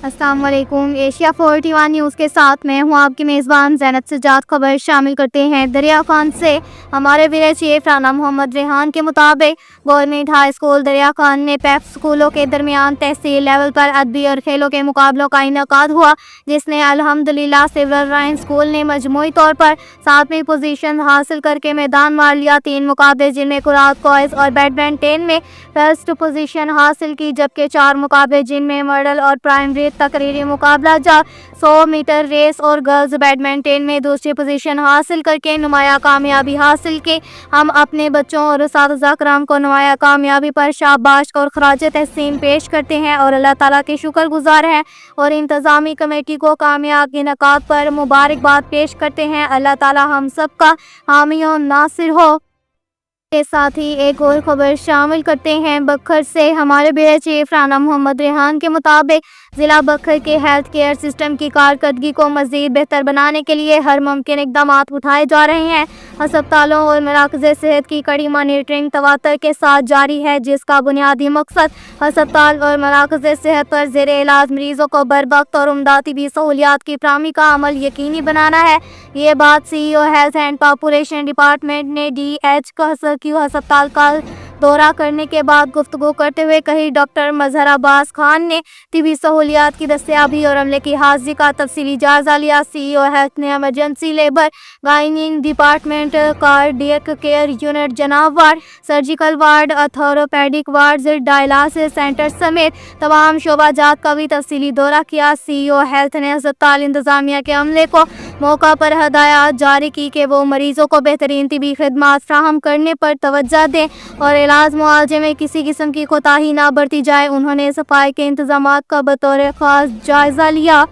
السلام علیکم۔ Asia 41 news کے ساتھ میں ہوں آپ کی میزبان زینب سجاد۔ خبر شامل کرتے ہیں دریا خان سے۔ ہمارے ولیج چیف رانا محمد ریحان کے مطابق گورنمنٹ ہائی اسکول دریا خان میں پیپ اسکولوں کے درمیان تحصیل لیول پر ادبی اور کھیلوں کے مقابلوں کا انعقاد ہوا، جس نے الحمدللہ سیورل رائن اسکول نے مجموعی طور پر 7ویں پوزیشن حاصل کر کے میدان مار لیا۔ 3 مقابلے جن میں قرات کوائز اور بیڈمنٹن میں فرسٹ پوزیشن حاصل کی، جبکہ 4 مقابلے جن میں ماڈل اور پرائمری تقریری مقابلہ جات 100 میٹر ریس اور گرلز بیڈمنٹن میں دوسری پوزیشن حاصل کر کے نمایاں کامیابی حاصل کی۔ ہم اپنے بچوں اور اساتذہ کرام کو نمایاں کامیابی پر شاباش اور خراج تحسین پیش کرتے ہیں اور اللہ تعالیٰ کے شکر گزار ہیں اور انتظامی کمیٹی کو کامیاب انعقاد پر مبارکباد پیش کرتے ہیں۔ اللہ تعالیٰ ہم سب کا حامی و ناصر ہو۔ کے ساتھ ہی ایک اور خبر شامل کرتے ہیں بکھر سے۔ ہمارے ولیج چیف رانا محمد ریحان کے مطابق ضلع بکھر کے ہیلتھ کیئر سسٹم کی کارکردگی کو مزید بہتر بنانے کے لیے ہر ممکن اقدامات اٹھائے جا رہے ہیں۔ ہسپتالوں اور مراکز صحت کی کڑی مانیٹرنگ تواتر کے ساتھ جاری ہے، جس کا بنیادی مقصد ہسپتال اور مراکز صحت پر زیر علاج مریضوں کو بروقت اور عمدہ طبی سہولیات کی فراہمی کا عمل یقینی بنانا ہے۔ یہ بات C E O health and population department نے ڈی ایچ کیو ہسپتال کا دورہ کرنے کے بعد گفتگو کرتے ہوئے کہی۔ ڈاکٹر مظہر عباس خان نے طبی سہولیات کی دستیابی اور عملے کی حاضری کا تفصیلی جائزہ لیا۔ سی ای او ہیلتھ نے ایمرجنسی لیبر گائننگ ڈپارٹمنٹ، کارڈیک کیئر یونٹ، جناب ward, surgical ward, orthopaedic wards, dialysis centre سمیت تمام شعبہ جات کا بھی تفصیلی دورہ کیا۔ سی ای او ہیلتھ نے ہسپتال انتظامیہ کے عملے کو موقع پر ہدایات جاری کی کہ وہ مریضوں کو بہترین طبی خدمات فراہم کرنے پر توجہ دیں اور علاج معالجے میں کسی قسم کی کوتاہی نہ برتی جائے۔ انہوں نے صفائی کے انتظامات کا بطور خاص جائزہ لیا۔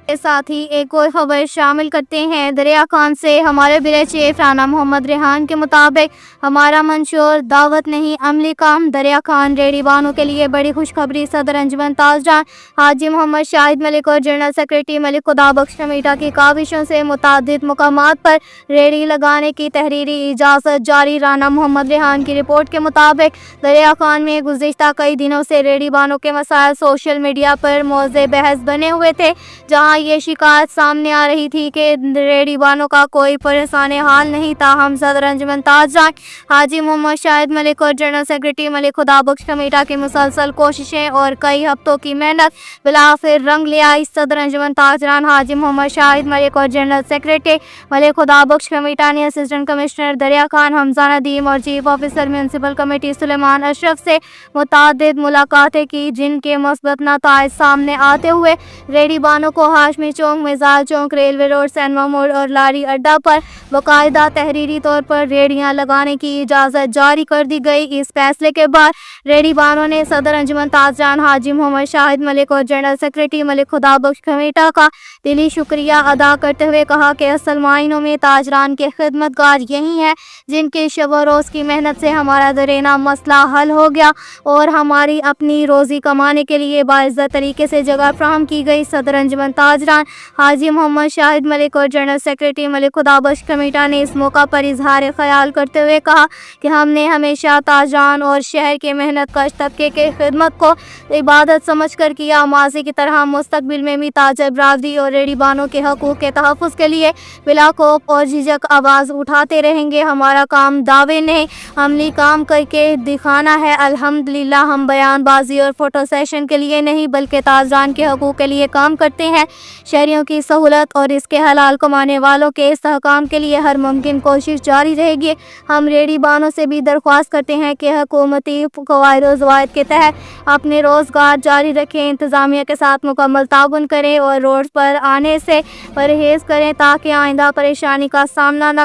کے ساتھ ہی ایک اور خبر شامل کرتے ہیں دریا خان سے۔ ہمارے ولیج چیف رانا محمد ریحان کے مطابق ہمارا منشور دعوت نہیں عملی کام۔ دریا خان ریڑھی بانوں کے لیے بڑی خوشخبری۔ صدر انجمن تاجران حاجی محمد شاہد ملک اور جنرل سیکریٹری ملک خدا بخش کمیٹا کی کاوشوں سے متعدد مقامات پر ریڑھی لگانے کی تحریری اجازت جاری۔ رانا محمد ریحان کی رپورٹ کے مطابق دریا خان میں گزشتہ کئی دنوں سے ریڑھی بانوں کے مسائل سوشل میڈیا پر موضوع بحث بنے ہوئے تھے، جہاں یہ شکایت سامنے آ رہی تھی کہ ریڑھی بانوں کا کوئی پریشان حال نہیں۔ تاہم صدر انجمن تاجران حاجی محمد شاہد ملک اور جنرل سیکریٹری ملک خدا بخش کمیٹا کی مسلسل کوششیں اور کئی ہفتوں کی محنت بالآخر رنگ لے آئی۔ صدر انجمن تاجران حاجی محمد شاہد ملک اور جنرل سیکریٹری ملک خدا بخش کمیٹا نے اسسٹنٹ کمشنر دریا خان حمزہ ندیم اور چیف آفیسر میونسپل کمیٹی سلیمان اشرف سے متعدد ملاقاتیں کی، جن کے مثبت نتائج سامنے آتے ہوئے ریڑھی بانوں کو ہاشمی چوک، میزال چوک، ریلوے روڈ، سینما موڑ اور لاری اڈہ پر باقاعدہ تحریری طور پر ریڑھیاں لگانے کی اجازت جاری کر دی گئی۔ اس فیصلے کے بعد ریڑھی بانوں نے صدر انجمن تاجران حاجی محمد شاہد ملک اور جنرل سیکریٹری ملک خدا بخش کمیٹا کا دلی شکریہ ادا کرتے ہوئے کہا کہ اصل معنوں میں تاجران کے خدمت گار یہی ہیں جن کے شب و روز کی محنت سے ہمارا دیرینہ مسئلہ حل ہو گیا اور ہماری اپنی روزی کمانے کے لیے باعزت طریقے سے جگہ فراہم کی گئی۔ صدر انجمن تاجران حاجی محمد شاہد ملک اور جنرل سیکریٹری ملک خدا بخش کمیٹا نے اس موقع پر اظہار خیال کرتے ہوئے کہا کہ ہم نے ہمیشہ تاجران اور شہر کے محنت کش طبقے کے خدمت کو عبادت سمجھ کر کیا۔ ماضی کی طرح مستقبل میں بھی تاجر برادری اور ریڑھی بانوں کے حقوق کے تحفظ کے لیے بلا خوف اور جھجک آواز اٹھاتے رہیں گے۔ ہمارا کام دعوے نہیں عملی کام کر کے دکھانا ہے۔ الحمدللہ ہم بیان بازی اور فوٹو سیشن کے لیے نہیں بلکہ تاجران کے حقوق کے لیے کام کرتے ہیں۔ شہریوں کی سہولت اور اس کے حلال کمانے والوں کے استحکام کے لیے ہر ممکن کوشش جاری رہے گی۔ ہم ریڑھی بانوں سے بھی درخواست کرتے ہیں کہ حکومتی قواعد و ضوابط کے تحت اپنے روزگار جاری رکھیں، انتظامیہ کے ساتھ مکمل تعاون کریں اور روڈ پر آنے سے پرہیز کریں تاکہ آئندہ پریشانی کا سامنا نہ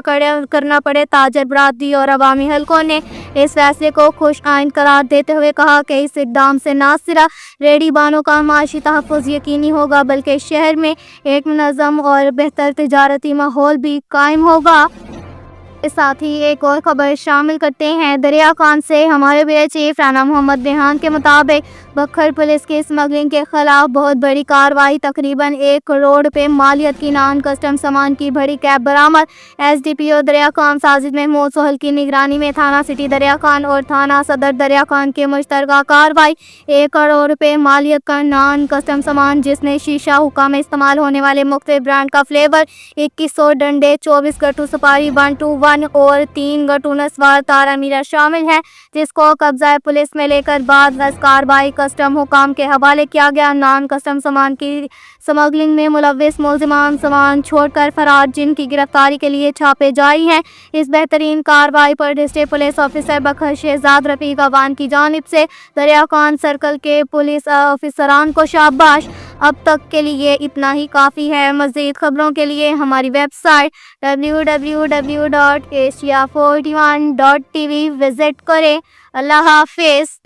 کرنا پڑے۔ تاجر برادری اور عوامی حلقوں نے اس فیصلے کو خوش آئند قرار دیتے ہوئے کہا کہ اس اقدام سے نہ صرف ریڑھی بانوں کا معاشی تحفظ یقینی ہوگا بلکہ شہر میں ایک منظم اور بہتر تجارتی ماحول بھی قائم ہوگا۔ اس ساتھ ہی ایک اور خبر شامل کرتے ہیں۔ دریا خان سے ہمارے بیورو چیف رانا محمد ریحان کے مطابق بکھر پولیس کی اسمگلنگ کے خلاف بہت بڑی کارروائی، تقریباً 1 کروڑ روپے مالیت کی نان کسٹم سامان کی بڑی کیپ برآمد۔ ایس ڈی پی او دریا خان ساجد محمود سہل کی نگرانی میں تھانہ سٹی دریا خان اور تھانہ صدر دریا خان کی مشترکہ کارروائی، 1 کروڑ روپے مالیت کا نان کسٹم سامان جس میں شیشہ حقہ میں استعمال ہونے والے مختلف برانڈ کا فلیور، 2100 ڈنڈے، 24 گٹو سپاری 121 اور 3 گٹو نسوار تارا میرا شامل ہیں، جس کو قبضہ پولیس میں لے کر بعد از کارروائی کسٹم حکام کے حوالے کیا گیا۔ نان کسٹم سامان کی اسمگلنگ میں ملوث ملزمان سامان چھوڑ کر فرار، جن کی گرفتاری کے لیے چھاپے جاری ہیں۔ اس بہترین کارروائی پر ڈسٹرکٹ پولیس آفیسر بکھر شہزاد رفیق عوان کی جانب سے دریا خان سرکل کے پولیس آفیسران کو شاباش۔ اب تک کے لیے اتنا ہی کافی ہے۔ مزید خبروں کے لیے ہماری ویب سائٹ www.asia41.tv وزٹ کریں۔ اللہ حافظ۔